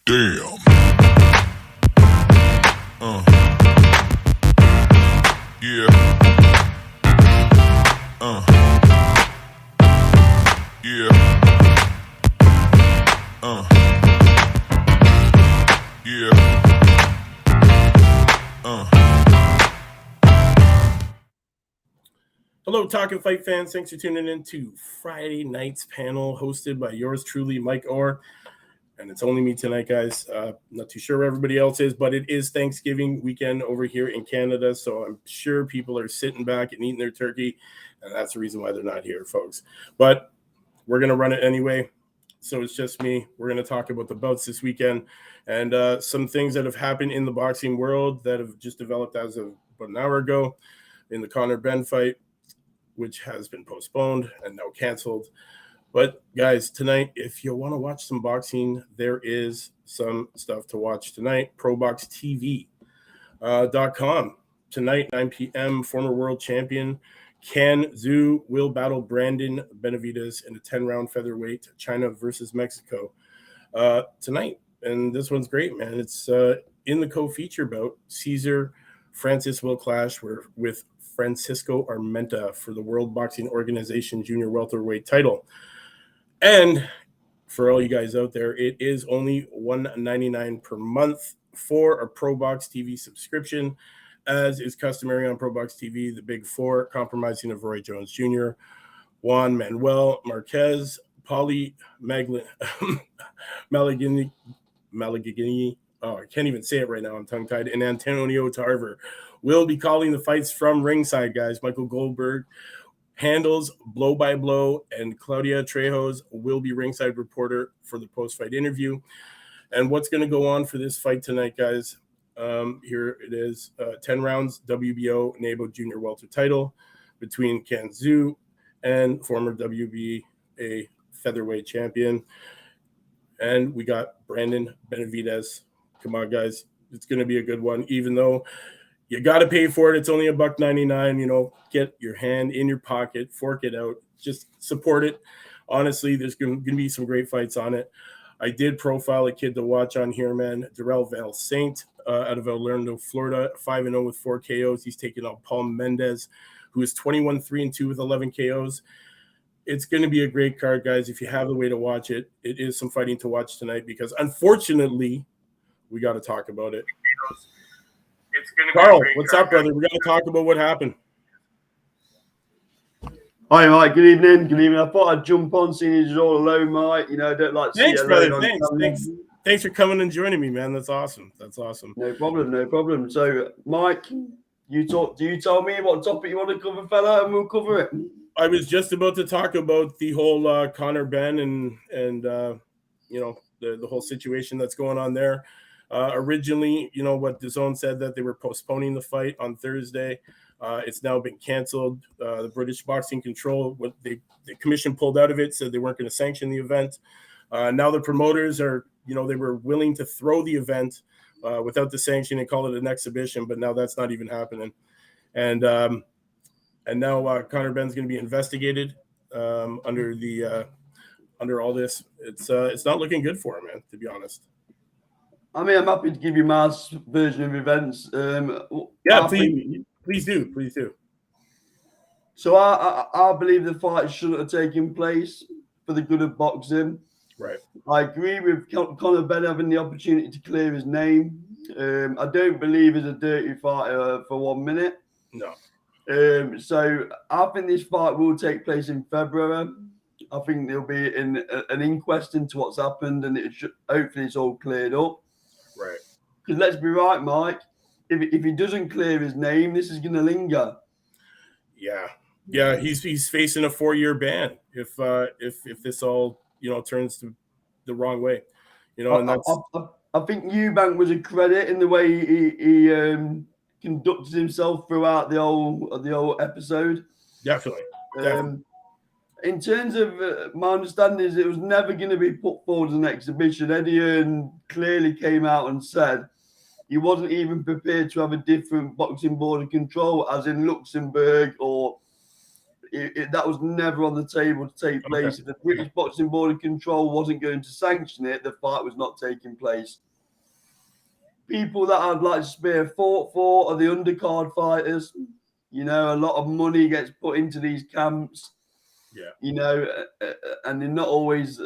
Damn. Yeah. Yeah. Yeah. Hello, Talkin Fight fans. Thanks for tuning in to Friday night's panel hosted by yours truly, Mike Orr. And it's only me tonight, guys. Not too sure where everybody else is, but it is Thanksgiving weekend over here in Canada. So I'm sure people are sitting back and eating their turkey. And that's the reason why they're not here, folks. But we're going to run it anyway. So it's just me. We're going to talk about the bouts this weekend and some things that have happened in the boxing world that have just developed as of about an hour ago in the Conor Benn fight, which has been postponed and now canceled. But guys, tonight, if you want to watch some boxing, there is some stuff to watch tonight. ProBoxTV.com. Tonight, 9 p.m., former world champion Can Zhu will battle Brandon Benavidez in a 10-round featherweight, China versus Mexico, tonight. And this one's great, man. It's in the co-feature bout. Cesar Francis will clash with Francisco Armenta for the World Boxing Organization junior welterweight title. And for all you guys out there, it is only $199 per month for a ProBox TV subscription, as is customary on ProBox TV. The Big Four, compromising of Roy Jones Jr., Juan Manuel Marquez, Paulie Malignini. Oh, I can't even say it right now. I'm tongue-tied. And Antonio Tarver will be calling the fights from ringside, guys. Michael Goldberg handles blow by blow, and Claudia Trejos will be ringside reporter for the post-fight interview. And what's going to go on for this fight tonight, guys? Here it is: 10 rounds, WBO NABO Junior Welter title between Can Zhu and former WBA featherweight champion. And we got Brandon Benavidez. Come on, guys. It's going to be a good one, even though you got to pay for it. It's only $1.99. You know, get your hand in your pocket, fork it out, just support it. Honestly, there's going to be some great fights on it. I did profile a kid to watch on here, man. Darrell Val-Saint out of Orlando, Florida, 5-0 with 4 KOs. He's taking out Paul Mendez, who is 21-3-2 with 11 KOs. It's going to be a great card, guys. If you have the way to watch it, it is some fighting to watch tonight because, unfortunately, we got to talk about it. It's going to be Carl, what's up, brother? We got to talk about what happened. Hi, Mike. Good evening. Good evening. I thought I'd jump on, seeing you're all alone, Mike. You know, I don't like to Thanks, see you brother. alone. Thanks for coming and joining me, man. That's awesome. No problem. So, Mike, do you tell me what topic you want to cover, fella, and we'll cover it. I was just about to talk about the whole Conor Benn and you know, the whole situation that's going on there. Originally, you know, what DAZN said that they were postponing the fight on Thursday. It's now been canceled. The British Boxing Control, the commission pulled out of it, said they weren't going to sanction the event. Now the promoters are, you know, they were willing to throw the event without the sanction and call it an exhibition, but now that's not even happening. And now Conor Benn's going to be investigated under all this. It's not looking good for him, man, to be honest. I mean, I'm happy to give you my version of events. Yeah, please do. So I believe the fight shouldn't have taken place for the good of boxing. Right. I agree with Conor Benn having the opportunity to clear his name. I don't believe he's a dirty fighter for 1 minute. No. So I think this fight will take place in February. I think there'll be an inquest into what's happened, and hopefully it's all cleared up. Right. Because let's be right, Mike. If he doesn't clear his name, this is going to linger. Yeah. He's facing a 4-year ban if this all, you know, turns to the wrong way, you know. And that's. I think Eubank was a credit in the way he conducted himself throughout the whole episode. Definitely. In terms of my understanding is it was never going to be put forward as an exhibition. Eddie Hearn clearly came out and said he wasn't even prepared to have a different boxing board of control, as in Luxembourg, or that was never on the table to take place. Okay. If the British Boxing Board of Control wasn't going to sanction it, the fight was not taking place. People that I'd like to spear fought for are the undercard fighters. You know, a lot of money gets put into these camps. Yeah. You know, and they're not always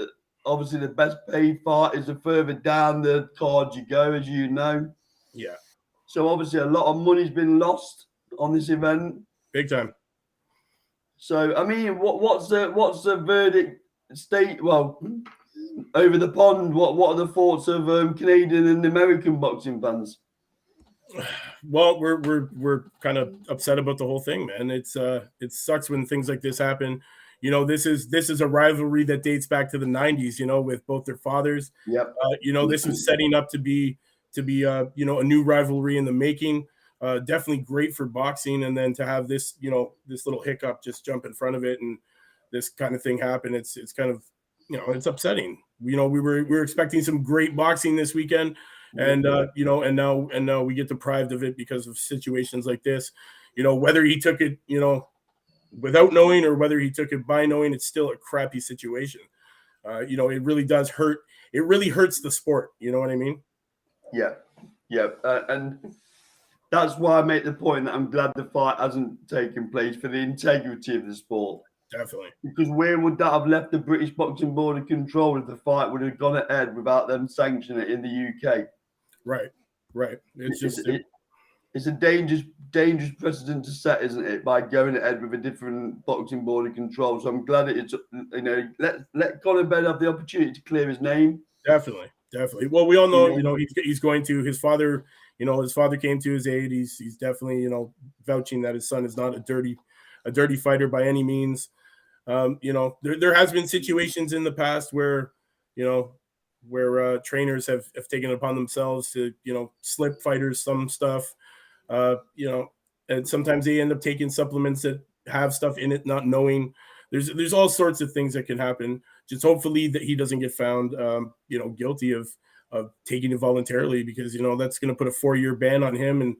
obviously the best paid fighters. The further down the card you go, as you know. Yeah. So obviously a lot of money's been lost on this event. Big time. So I mean, what's the verdict state? Well, over the pond, what are the thoughts of Canadian and American boxing fans? Well, we're kind of upset about the whole thing, man. It sucks when things like this happen. You know, this is a rivalry that dates back to the 90s, you know, with both their fathers. Yep. You know, this was setting up to be you know, a new rivalry in the making. Definitely great for boxing, and then to have this, you know, this little hiccup just jump in front of it and this kind of thing happen, it's kind of, you know, it's upsetting. You know, we were expecting some great boxing this weekend, and you know, and now we get deprived of it because of situations like this. You know, whether he took it, you know, without knowing or whether he took it by knowing, it's still a crappy situation. You know, it really does hurt. It really hurts the sport. You know what I mean? Yeah, yeah, and that's why I make the point that I'm glad the fight hasn't taken place for the integrity of the sport. Definitely. Because where would that have left the British Boxing Board of Control if the fight would have gone ahead without them sanctioning it in the UK? Right. It's just it's a dangerous precedent to set, isn't it? By going ahead with a different boxing board of control. So I'm glad it's, you know, let Conor Benn have the opportunity to clear his name. Definitely. Well, we all know, you know, he's going to. His father, you know, his father came to his aid. He's definitely, you know, vouching that his son is not a dirty fighter by any means. You know, there has been situations in the past where, you know, where trainers have taken it upon themselves to, you know, slip fighters some stuff. You know, and sometimes they end up taking supplements that have stuff in it, not knowing. There's all sorts of things that can happen. Just hopefully that he doesn't get found, you know, guilty of taking it voluntarily, because, you know, that's going to put a 4-year ban on him. And,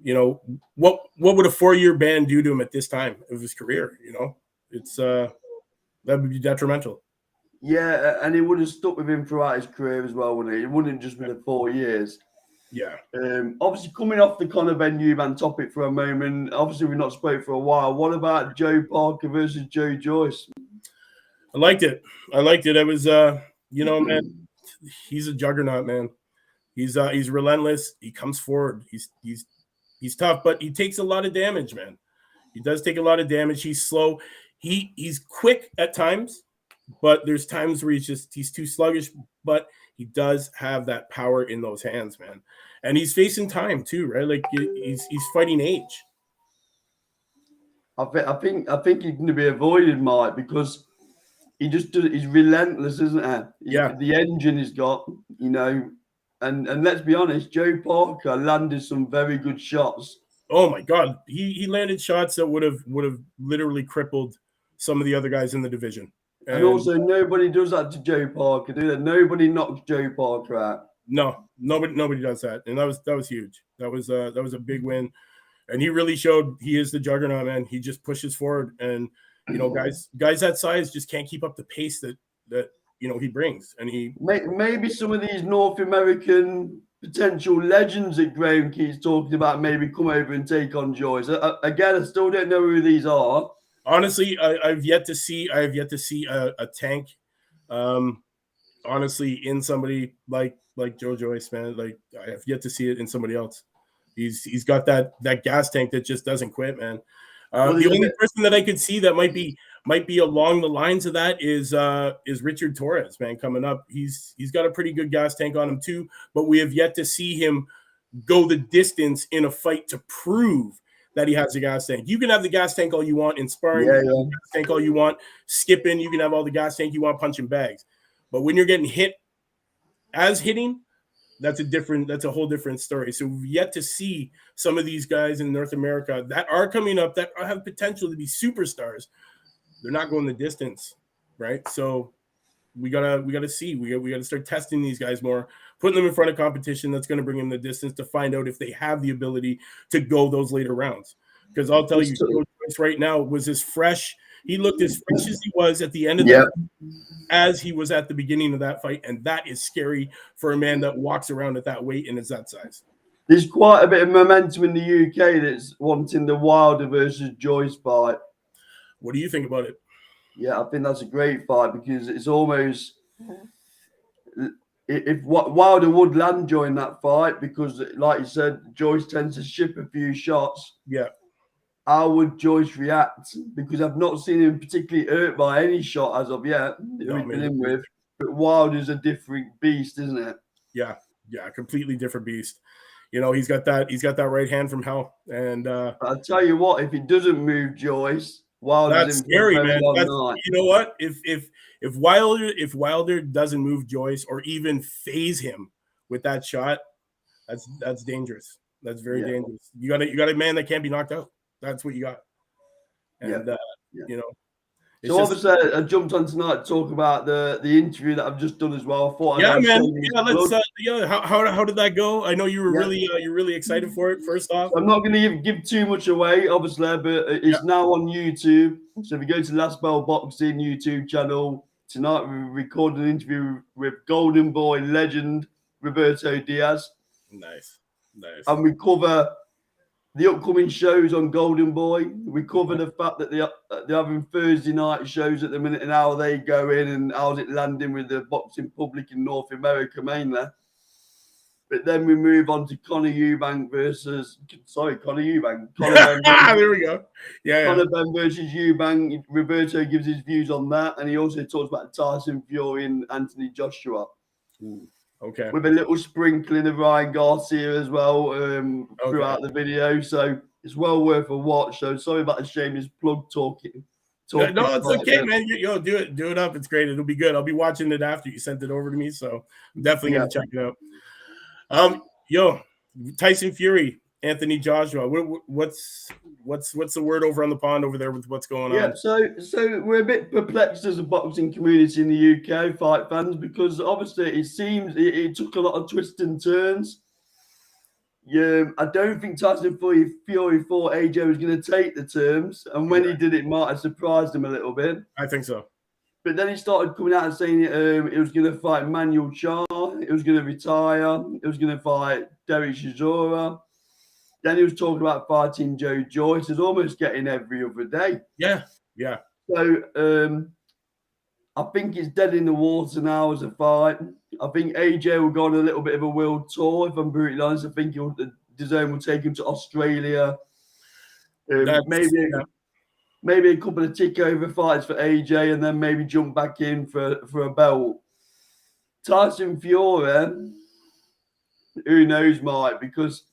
you know, what would a 4-year ban do to him at this time of his career? You know, it's that would be detrimental. Yeah, and it would have stuck with him throughout his career as well, wouldn't it? It wouldn't just be the 4 years. Yeah. Obviously, coming off the Conor Benn Eubank topic for a moment, obviously we've not spoke for a while. What about Joe Parker versus Joe Joyce? I liked it. It was, you know, man, he's a juggernaut, man. He's relentless. He comes forward. He's tough, but he takes a lot of damage, man. He does take a lot of damage. He's slow. He's quick at times, but there's times where he's too sluggish, but he does have that power in those hands, man. And he's facing time too, right? Like he's fighting age. I think he's going to be avoided, Mike, because he's relentless, isn't he? Yeah. The engine he's got, you know, and let's be honest, Joe Parker landed some very good shots. Oh my God, he landed shots that would have literally crippled some of the other guys in the division. And also, nobody does that to Joe Parker, do they? Nobody knocks Joe Parker out. No, nobody does that, and that was huge. That was a big win, and he really showed he is the juggernaut, man. He just pushes forward, and you know, guys that size just can't keep up the pace that you know he brings. And maybe some of these North American potential legends that Graham keeps talking about maybe come over and take on Joyce. Again, I still don't know who these are. Honestly, I've yet to see a tank. Honestly, in somebody like Joe Joyce, man. Like I have yet to see it in somebody else. He's got that gas tank that just doesn't quit, man. The only person that I could see that might be along the lines of that is Richard Torres, man, coming up. He's got a pretty good gas tank on him too, but we have yet to see him go the distance in a fight to prove that he has a gas tank. You can have the gas tank all you want in sparring, gas tank all you want skipping. You can have all the gas tank you want punching bags, but when you're getting hit as hitting, that's a whole different story. So we've yet to see some of these guys in North America that are coming up that have potential to be superstars. They're not going the distance, right? So we gotta see. We gotta start testing these guys more, putting them in front of competition that's going to bring them the distance to find out if they have the ability to go those later rounds. Because I'll tell you, Joe Joyce right now was as fresh. He looked as fresh as he was at the end of the fight as he was at the beginning of that fight, and that is scary for a man that walks around at that weight and is that size. There's quite a bit of momentum in the UK that's wanting the Wilder versus Joyce fight. What do you think about it? Yeah, I think that's a great fight because it's almost if Wilder would land during that fight, because like you said, Joyce tends to ship a few shots. Yeah. How would Joyce react? Because I've not seen him particularly hurt by any shot as of yet that we've been in with. But Wilder's a different beast, isn't it? Yeah, completely different beast. You know, he's got that right hand from hell. And I'll tell you what, if he doesn't move Joyce, Wilder's that's in scary, man. night. You know what? If Wilder doesn't move Joyce or even phase him with that shot, that's dangerous. That's very dangerous. You got a man that can't be knocked out. That's what you got. And you know. So obviously, I jumped on tonight to talk about the interview that I've just done as well. I thought, how did that go? I know you were really excited for it. First off, I'm not going to give too much away, obviously, but it's now on YouTube. So if you go to Last Bell Boxing YouTube channel tonight, we recorded an interview with Golden Boy legend Roberto Diaz. Nice, and we cover the upcoming shows on Golden Boy. We cover the fact that they're having Thursday night shows at the minute and how they go in and how's it landing with the boxing public in North America mainly. But then we move on to Conor Eubank. There we go. Conor Ben versus Eubank. Roberto gives his views on that. And he also talks about Tyson Fury and Anthony Joshua. Ooh. Okay. With a little sprinkling of Ryan Garcia as well throughout the video. So it's well worth a watch. So sorry about the shameless plug talking. No, it's okay, man. Do it up. It's great. It'll be good. I'll be watching it after you sent it over to me. So I'm definitely gonna check it out. Tyson Fury, Anthony Joshua. What's the word over on the pond over there with what's going on? So we're a bit perplexed as a boxing community in the UK, fight fans, because obviously it seems it took a lot of twists and turns. I don't think Tyson Fury thought AJ was going to take the terms, and when he did, it might have surprised him a little bit. I think so. But then he started coming out and saying it was going to fight Manuel Charr, it was going to retire, it was going to fight Derek Chisora. Then he was talking about fighting Joe Joyce. It's almost getting every other day. Yeah. So I think it's dead in the water now as a fight. I think AJ will go on a little bit of a world tour, if I'm brutally honest. I think DAZN will take him to Australia. Maybe a couple of takeover fights for AJ and then maybe jump back in for a belt. Tyson Fury, who knows, Mike, because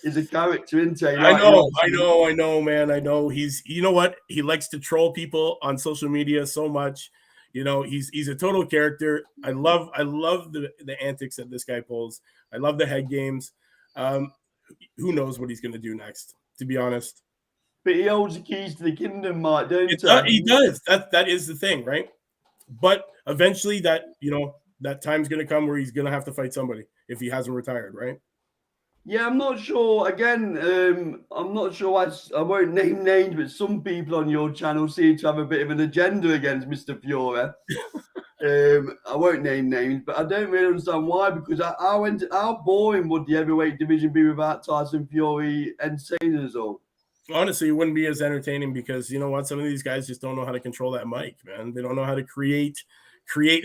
he's a character, isn't he? I know, man. I know. You know what? He likes to troll people on social media so much. You know, he's a total character. I love the antics that this guy pulls. I love the head games. Who knows what he's going to do next, to be honest. But he holds the keys to the kingdom, Mike, don't he? He does. That is the thing, right? But eventually that time's going to come where he's going to have to fight somebody if he hasn't retired, right? Yeah, I'm not sure. Again, I'm not sure. I won't name names, but some people on your channel seem to have a bit of an agenda against Mr. Fury. I won't name names, but I don't really understand why. Because how boring would the heavyweight division be without Tyson Fury entertaining us all? Honestly, it wouldn't be as entertaining because you know what? Some of these guys just don't know how to control that mic, man. They don't know how to create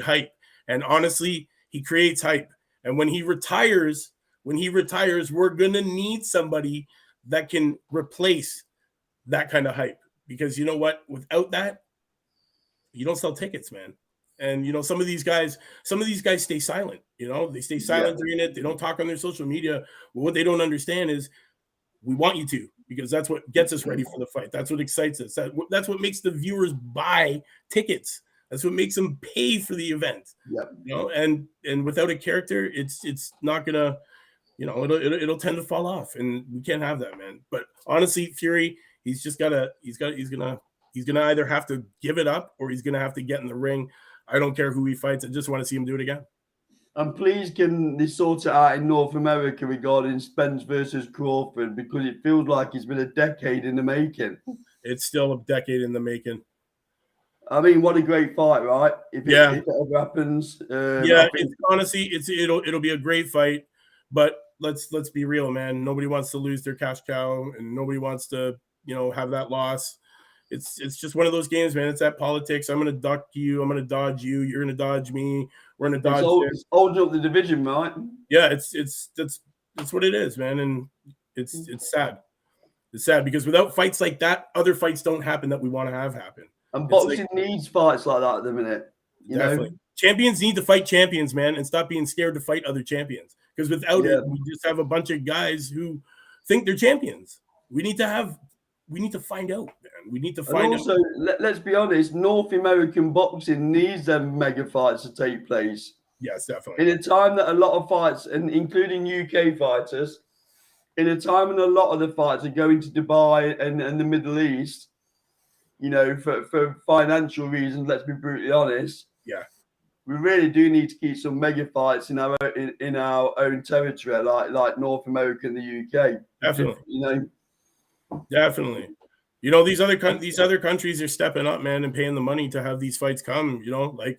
hype. And honestly, he creates hype. And when he retires, we're going to need somebody that can replace that kind of hype. Because you know what? Without that, you don't sell tickets, man. And, you know, some of these guys stay silent. You know, they stay silent during it. They don't talk on their social media. Well, what they don't understand is we want you to, because that's what gets us ready for the fight. That's what excites us. That's what makes the viewers buy tickets. That's what makes them pay for the event. Yep. You know, and without a character, it's not gonna, you know, it'll tend to fall off, and we can't have that, man. But honestly, Fury, he's gonna either have to give it up or he's gonna have to get in the ring. I don't care who he fights. I just want to see him do it again. And please can they sort it out in North America regarding Spence versus Crawford, because it feels like it's been a decade in the making. It's still a decade in the making. I mean, what a great fight, right? If it ever happens, yeah, it's honestly, it'll be a great fight, but let's be real, man. Nobody wants to lose their cash cow, and nobody wants to, have that loss. It's just one of those games, man. It's that politics. I'm gonna duck you. I'm gonna dodge you. You're gonna dodge me. We're gonna dodge. It's holding up the division, right? Yeah, that's what it is, man, and it's sad. It's sad because without fights like that, other fights don't happen that we want to have happen. And boxing needs fights like that at the minute. You know, champions need to fight champions, man, and stop being scared to fight other champions. Because without it, we just have a bunch of guys who think they're champions. We need to find out, man. We need to find out. Also, let's be honest, North American boxing needs them mega fights to take place. Yes, definitely. In a time that a lot of fights, and including UK fighters, in a time when a lot of the fights are going to Dubai and the Middle East, for financial reasons, let's be brutally honest. Yeah. We really do need to keep some mega fights in our own territory, like North America and the UK. Definitely. Definitely. These other countries are stepping up, man, and paying the money to have these fights come. Dubai,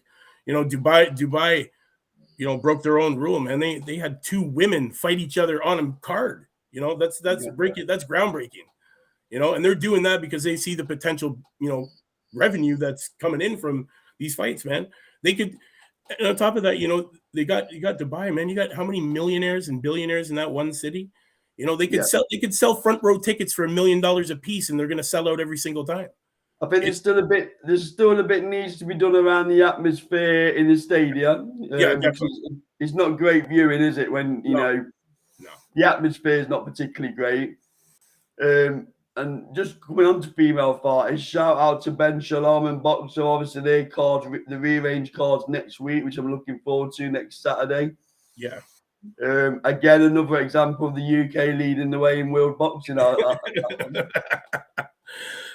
broke their own rule, man. They had 2 women fight each other on a card. That's groundbreaking. And they're doing that because they see the potential, revenue that's coming in from these fights, man. They could, and on top of that, you got Dubai, man. You got how many millionaires and billionaires in that one city? They could sell front row tickets for $1 million a piece, and they're going to sell out every single time. I think there's still a bit needs to be done around the atmosphere in the stadium. It's not great viewing, is it? When the atmosphere is not particularly great. And just coming on to female fighters, shout out to Ben Shalom and Boxer. Obviously, their cards, the rearranged cards next week, which I'm looking forward to next Saturday. Yeah. Again, another example of the UK leading the way in world boxing.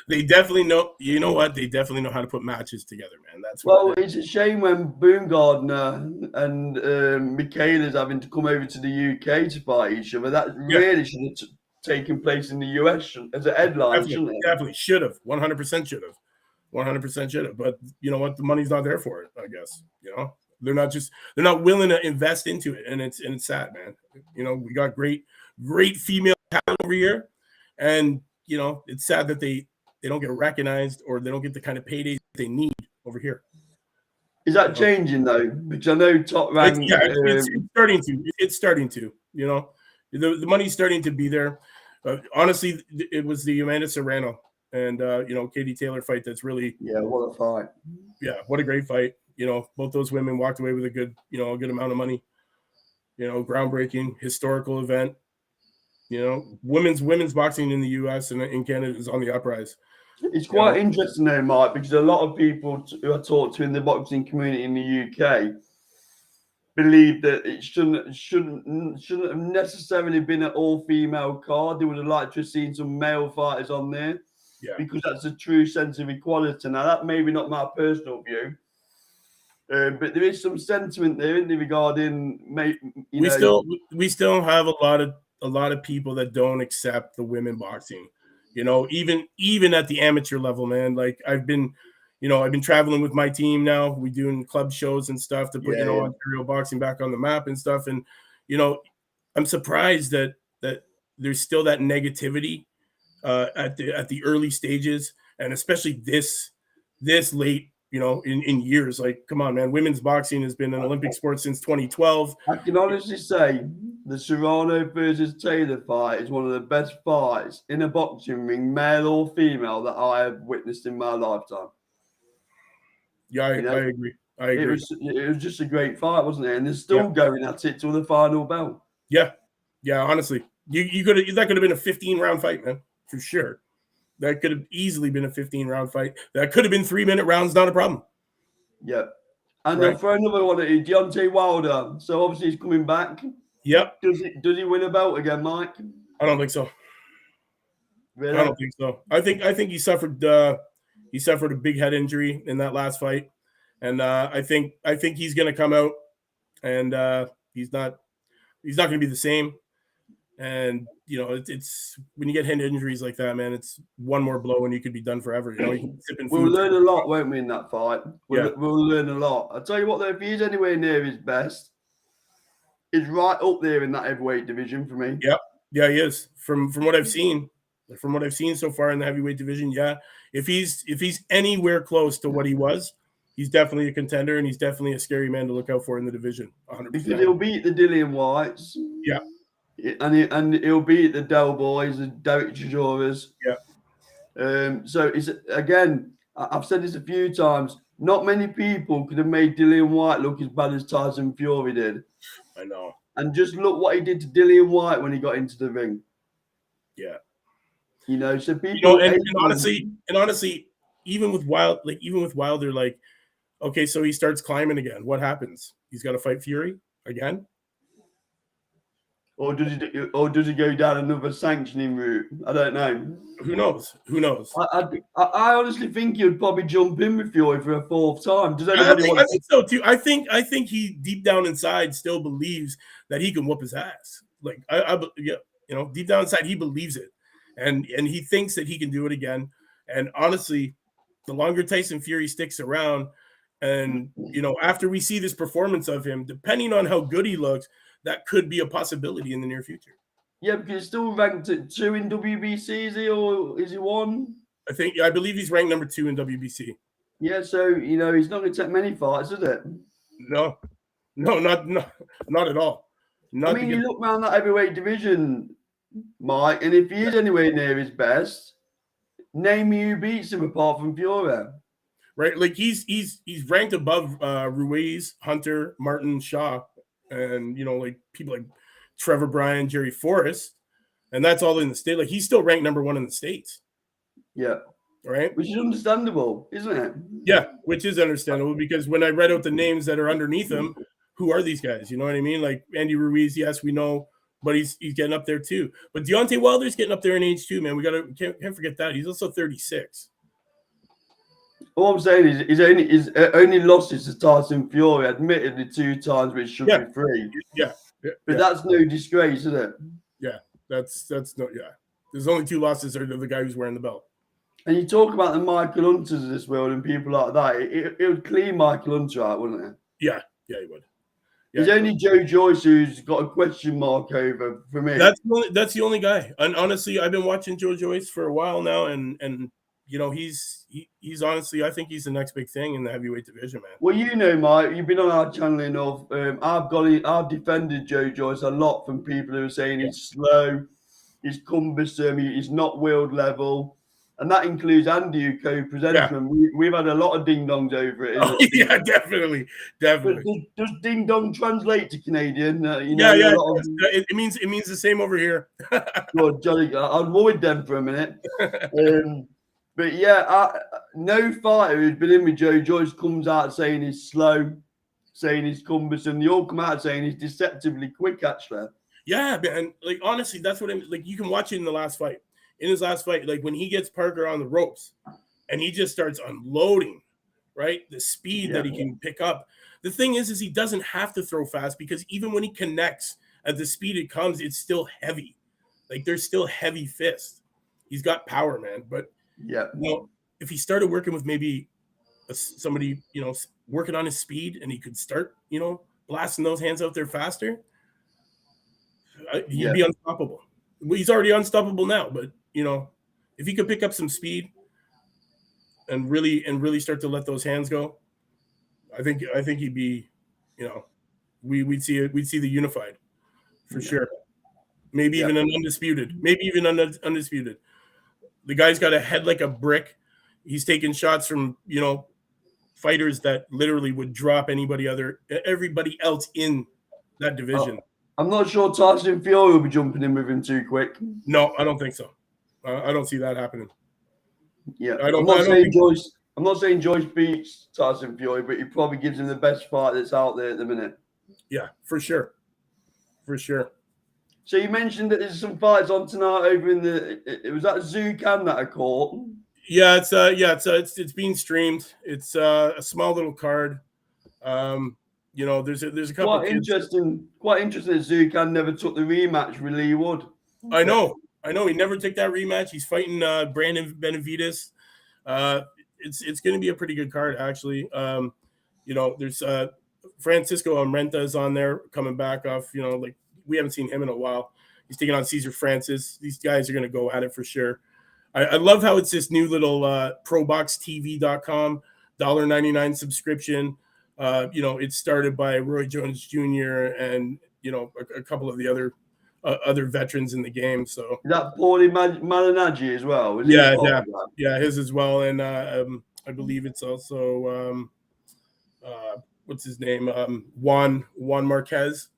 They definitely know. You know what? They definitely know how to put matches together, man. It's a shame when Boomgardner and Michaela's having to come over to the UK to fight each other. That really should have taken place in the US as a headline, shouldn't it? Definitely should have. 100% should have. 100% should have. But you know what? The money's not there for it, I guess. They're not willing to invest into it, and it's sad, man. We got great female talent over here, and it's sad that they don't get recognized or they don't get the kind of paydays they need over here. Is that changing though? Because I know top rank. It's starting to. It's starting to. The money's starting to be there. Honestly, it was the Amanda Serrano and Katie Taylor fight that's really what a fight. Yeah, what a great fight. Both those women walked away with a good amount of money. Groundbreaking, historical event. Women's boxing in the U.S. and in Canada is on the uprise. It's quite interesting though, Mike, because a lot of people who I talk to in the boxing community in the UK believe that it shouldn't have necessarily been an all-female card. They would have liked to have seen some male fighters on there, because that's a true sense of equality. Now, that maybe not my personal view, but there is some sentiment there, isn't there, regarding we still have a lot of people that don't accept the women boxing. Even at the amateur level, man. Like I've been traveling with my team now. We're doing club shows and stuff to put Ontario boxing back on the map and stuff. And I'm surprised that there's still that negativity at the early stages, and especially this late. In years. Like, come on, man. Women's boxing has been an Olympic sport since 2012. I can honestly say the Serrano versus Taylor fight is one of the best fights in a boxing ring, male or female, that I have witnessed in my lifetime. Yeah, I agree. It was just a great fight, wasn't it? And they're still going at it till the final bell. Yeah. Yeah, honestly. That could have been a 15-round fight, man, for sure. That could have easily been a 15-round fight. That could have been 3-minute rounds, not a problem. Yeah. And for another one, Deontay Wilder. So obviously he's coming back. Yep. Does he win a belt again, Mike? I don't think so. Really? I don't think so. I think he suffered a big head injury in that last fight, and I think he's going to come out, and he's not going to be the same. And it's when you get hand injuries like that, man, it's one more blow and you could be done forever. You can be sipping We'll food. learn a lot, won't we, in that fight? Yeah. We'll learn a lot. I'll tell you what, though, if he's anywhere near his best, he's right up there in that heavyweight division for me. Yeah, he is. From what I've seen, so far in the heavyweight division, yeah. If he's anywhere close to what he was, he's definitely a contender, and he's definitely a scary man to look out for in the division. 100%. Because he'll beat the Dillian Whites. Yeah. And he'll beat the Del Boys, the Derek Chijoras. Yeah. So it's, again, I've said this a few times, not many people could have made Dillian White look as bad as Tyson Fury did. I know. And just look what he did to Dillian White when he got into the ring. Yeah. So people and honestly, even with Wilder, like, okay, so he starts climbing again. What happens? He's got to fight Fury again? Or does he go down another sanctioning route? I don't know. Who knows? I honestly think he would probably jump in with Fury for a fourth time. Does anybody I think so too. I think he deep down inside still believes that he can whoop his ass. Like deep down inside he believes it, and he thinks that he can do it again. And honestly, the longer Tyson Fury sticks around, and after we see this performance of him, depending on how good he looks, that could be a possibility in the near future. Yeah, because he's still ranked at 2 in WBC, is he, or is he 1? I believe he's ranked number 2 in WBC. Yeah, so he's not going to take many fights, is it? No, not at all. You look around that heavyweight division, Mike, and if he is anywhere near his best, name me who beats him apart from Fury. Right, like he's ranked above Ruiz, Hunter, Martin, Shaw, and like people like Trevor Bryan, Jerry Forrest, and that's all in the state. Like he's still ranked number 1 in the States. Yeah. Right. Which is understandable, isn't it? Yeah, which is understandable because when I read out the names that are underneath him, who are these guys? You know what I mean? Like Andy Ruiz, yes, we know, but he's getting up there too. But Deontay Wilder's getting up there in age too, man. We can't forget that. He's also 36. All I'm saying is his only losses to Tyson Fury, admittedly 2 times, which should be 3. Yeah. But that's no disgrace, is it? Yeah, that's no. Yeah, there's only 2 losses are to the guy who's wearing the belt. And you talk about the Michael Hunters of this world and people like that, it would clean Michael Hunter out, wouldn't it? Yeah, he would. There's only Joe Joyce who's got a question mark over for me. That's the only guy. And honestly, I've been watching Joe Joyce for a while now, and he's honestly, I think he's the next big thing in the heavyweight division, man. Well, Mike, you've been on our channel enough. I've defended Joe Joyce a lot from people who are saying he's slow, he's cumbersome, he's not world level. And that includes Andy, who co-presents him. We've had a lot of ding-dongs over it. Oh, yeah, definitely. But does ding-dong translate to Canadian? It means the same over here. Good, Johnny. I'll avoid them for a minute. But yeah, no fighter who's been in with Joe Joyce comes out saying he's slow, saying he's cumbersome. They all come out saying he's deceptively quick, actually. Yeah, man. Like, honestly, that's what like, you can watch it in the last fight. In his last fight, like when he gets Parker on the ropes and he just starts unloading, right? The speed that he can pick up. The thing is he doesn't have to throw fast because even when he connects at the speed it comes, it's still heavy. Like there's still heavy fists. He's got power, man. But if he started working with maybe somebody, working on his speed and he could start, blasting those hands out there faster, he'd be unstoppable. Well, he's already unstoppable now, but if he could pick up some speed and really start to let those hands go, I think he'd be, we'd see the unified for sure. Maybe even an undisputed. The guy's got a head like a brick. He's taking shots from fighters that literally would drop everybody else in that division. I'm not sure Tyson Fury will be jumping in with him too quick. No, I don't think so. I don't see that happening. Yeah, I'm not saying Joyce beats Tyson Fury, but he probably gives him the best fight that's out there at the minute. Yeah, for sure. So you mentioned that there's some fights on tonight over in it was that Zucan that I caught. Yeah, it's being streamed. It's a small little card. You know, there's a couple Quite kids. interesting. Quite interesting that Zucan never took the rematch with Lee Wood. I know. He never took that rematch. He's fighting Brandon Benavides. It's going to be a pretty good card, actually. You know, there's Francisco Amrenta is on there coming back off. You know, like we haven't seen him in a while. He's taking on Cesar Francis. These guys are going to go at it for sure. I love how it's this new little ProBoxTV.com $1.99 subscription. You know, it's started by Roy Jones Jr. and, you know, a couple of the other veterans in the game. So Is that Paulie Malignaggi as well? Yeah, his as well. And I believe it's also what's his name? Juan Marquez,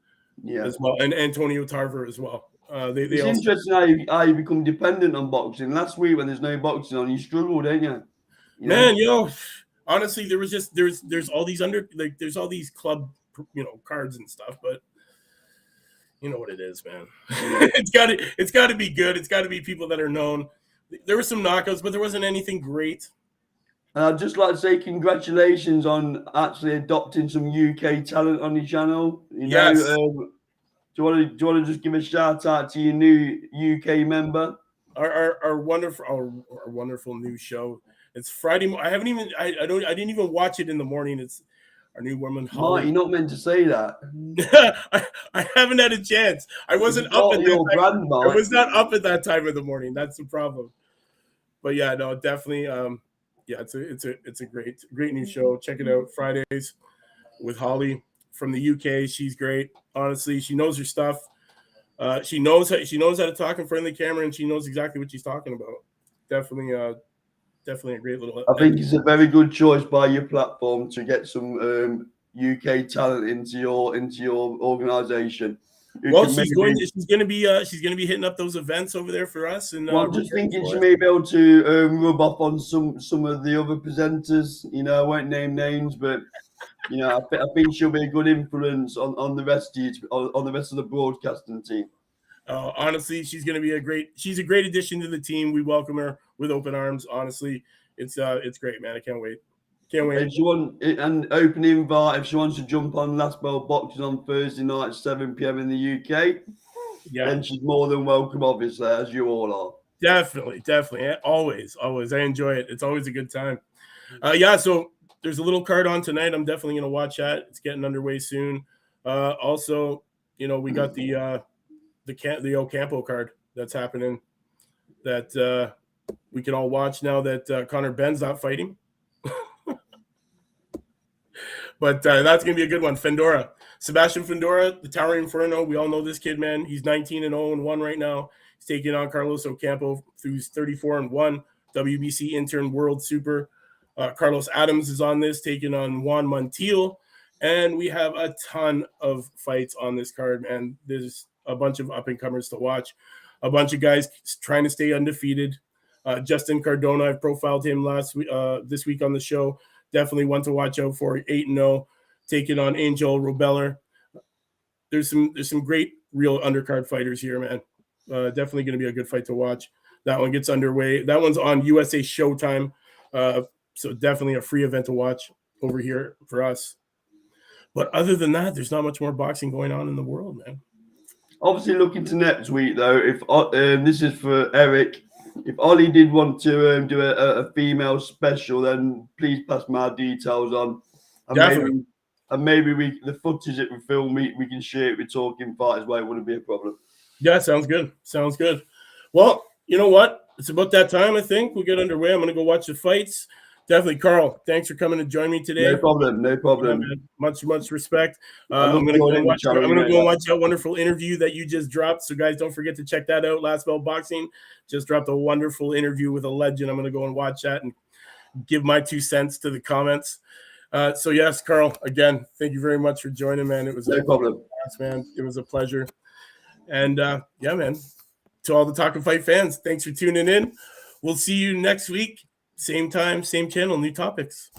as well, and Antonio Tarver as well. It's interesting how you become dependent on boxing. Last week when there's no boxing on, you struggled, didn't you? Man, you know, honestly, there's all these there's all these club, you know, cards and stuff, but you know what it is, man. it's got to be good. It's got to be people that are known. There were some knockouts, but there wasn't anything great. And I'd just like to say congratulations on actually adopting some UK talent on your channel. Yes. Do you want to just give a shout out to your new UK member? Our wonderful new show. It's Friday. I didn't even watch it in the morning. It's our new woman, Holly. Mike, you're not meant to say that. I haven't had a chance. I wasn't up at your brand, I was not up at that time of the morning. That's the problem. But yeah, no, definitely. Yeah, it's a great new show. Check it out. Fridays with Holly from the UK. She's great. Honestly, she knows her stuff. She knows how to talk in front of the camera, and she knows exactly what she's talking about. Definitely a great little. I think it's a very good choice by your platform to get some UK talent into your organization. Well, she's going to be hitting up those events over there for us. And I'm just thinking she may be able to rub off on some of the other presenters. You know, I won't name names, but you know, I think she'll be a good influence on the rest of the broadcasting team. Honestly, she's going to be a great addition to the team. We welcome her with open arms. Honestly, it's great, man. I can't wait. If she wants an open invite, if she wants to jump on Last Bell Boxing on Thursday night at 7 p.m. in the UK, then she's more than welcome, obviously, as you all are. Definitely. Always. I enjoy it. It's always a good time. So there's a little card on tonight. I'm definitely going to watch that. It's getting underway soon. Also, you know, we got the Ocampo card that's happening that we can all watch now that Connor Ben's not fighting. But that's going to be a good one. Sebastian Fendora, the Towering Inferno. We all know this kid, man. He's 19-0-1 right now. He's taking on Carlos Ocampo, who's 34-1, WBC Intern World Super. Carlos Adams is on this, taking on Juan Montiel. And we have a ton of fights on this card, man. There's a bunch of up-and-comers to watch. A bunch of guys trying to stay undefeated. Justin Cardona, I've profiled him this week on the show. Definitely one to watch out for. 8-0, taking on Angel Robeller. There's some great real undercard fighters here, man. Definitely going to be a good fight to watch. That one gets underway. That one's on USA Showtime. So definitely a free event to watch over here for us. But other than that, there's not much more boxing going on in the world, man. Obviously, looking to next week, though, if this is for Eric, if Ollie did want to do a female special, then please pass my details on. And definitely. Maybe the footage that we film, we can share it with Talking Fight as well. It wouldn't be a problem. Yeah, sounds good. Well, you know what? It's about that time, I think. We'll get underway. I'm going to go watch the fights. Definitely, Carl, thanks for coming to join me today. No problem. Yeah, much respect. I'm going to go and watch that wonderful interview that you just dropped. So, guys, don't forget to check that out. Last Bell Boxing just dropped a wonderful interview with a legend. I'm going to go and watch that and give my 2 cents to the comments. So, yes, Carl, again, thank you very much for joining, man. It was no problem, man. It was a pleasure. And, yeah, man, to all the Talkin' Fight fans, thanks for tuning in. We'll see you next week. Same time, same channel, new topics.